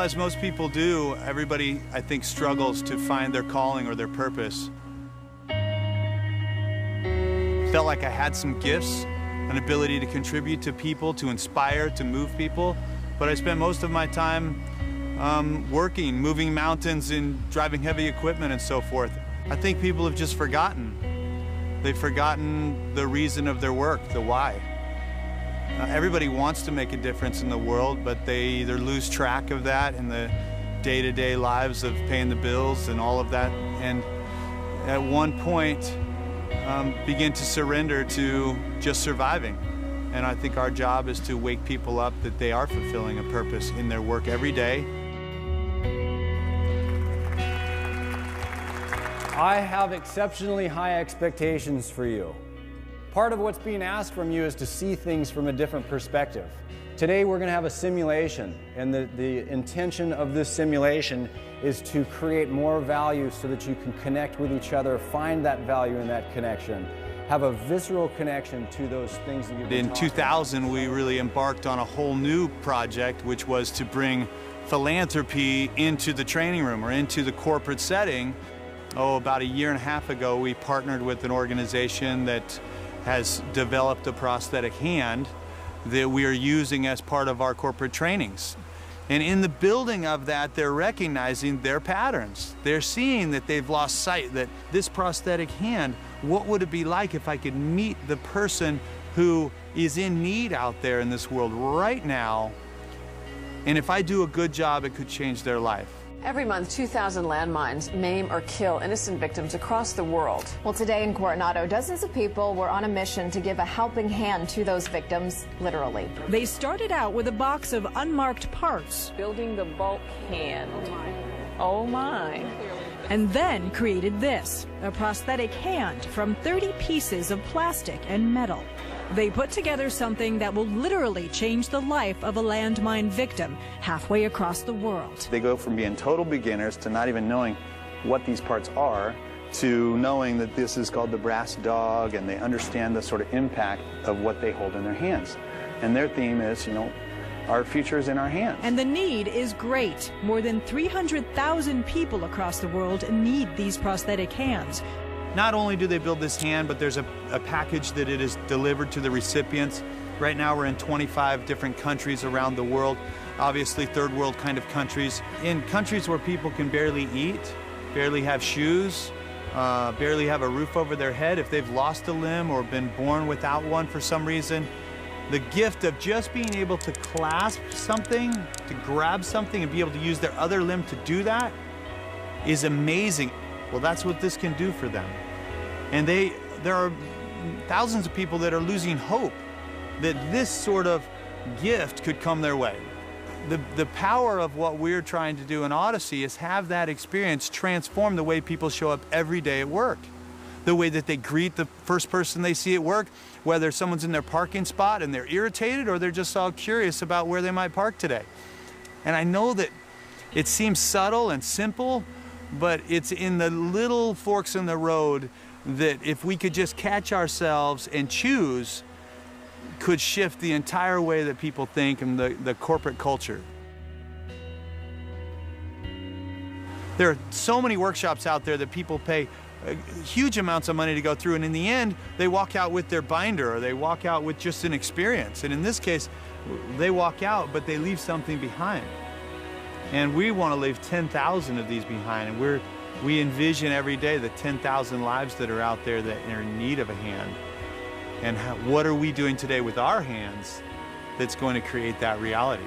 as most people do, everybody, I think, struggles to find their calling or their purpose. Felt like I had some gifts, an ability to contribute to people, to inspire, to move people, but I spent most of my time working, moving mountains and driving heavy equipment and so forth. I think people have just forgotten. They've forgotten the reason of their work, the why. Everybody wants to make a difference in the world, but they either lose track of that in the day-to-day lives of paying the bills and all of that, and at one point begin to surrender to just surviving. And I think our job is to wake people up that they are fulfilling a purpose in their work every day. I have exceptionally high expectations for you. Part of what's being asked from you is to see things from a different perspective. Today we're going to have a simulation, and the intention of this simulation is to create more value so that you can connect with each other, find that value in that connection, have a visceral connection to those things that you've been talking about. In 2000, we really embarked on a whole new project, which was to bring philanthropy into the training room or into the corporate setting. About a year and a half ago, we partnered with an organization that has developed a prosthetic hand that we are using as part of our corporate trainings. And in the building of that, they're recognizing their patterns. They're seeing that they've lost sight, that this prosthetic hand, what would it be like if I could meet the person who is in need out there in this world right now, and if I do a good job, it could change their life. Every month, 2,000 landmines maim or kill innocent victims across the world. Well, today in Coronado, dozens of people were on a mission to give a helping hand to those victims, literally. They started out with a box of unmarked parts. Building the bulk hand. Oh my. And then created this, a prosthetic hand from 30 pieces of plastic and metal. They put together something that will literally change the life of a landmine victim halfway across the world. They go from being total beginners to not even knowing what these parts are, to knowing that this is called the brass dog, and they understand the sort of impact of what they hold in their hands. And their theme is, our future is in our hands. And the need is great. More than 300,000 people across the world need these prosthetic hands. Not only do they build this hand, but there's a package that it is delivered to the recipients. Right now we're in 25 different countries around the world, obviously third world kind of countries. In countries where people can barely eat, barely have shoes, barely have a roof over their head, if they've lost a limb or been born without one for some reason, the gift of just being able to clasp something, to grab something and be able to use their other limb to do that is amazing. Well, that's what this can do for them. And there are thousands of people that are losing hope that this sort of gift could come their way. The power of what we're trying to do in Odyssey is have that experience transform the way people show up every day at work. The way that they greet the first person they see at work, whether someone's in their parking spot and they're irritated or they're just all curious about where they might park today. And I know that it seems subtle and simple, but it's in the little forks in the road that if we could just catch ourselves and choose, could shift the entire way that people think and the corporate culture. There are so many workshops out there that people pay huge amounts of money to go through, and in the end, they walk out with their binder or they walk out with just an experience. And in this case, they walk out, but they leave something behind. And we want to leave 10,000 of these behind, and we envision every day the 10,000 lives that are out there that are in need of a hand. And what are we doing today with our hands that's going to create that reality?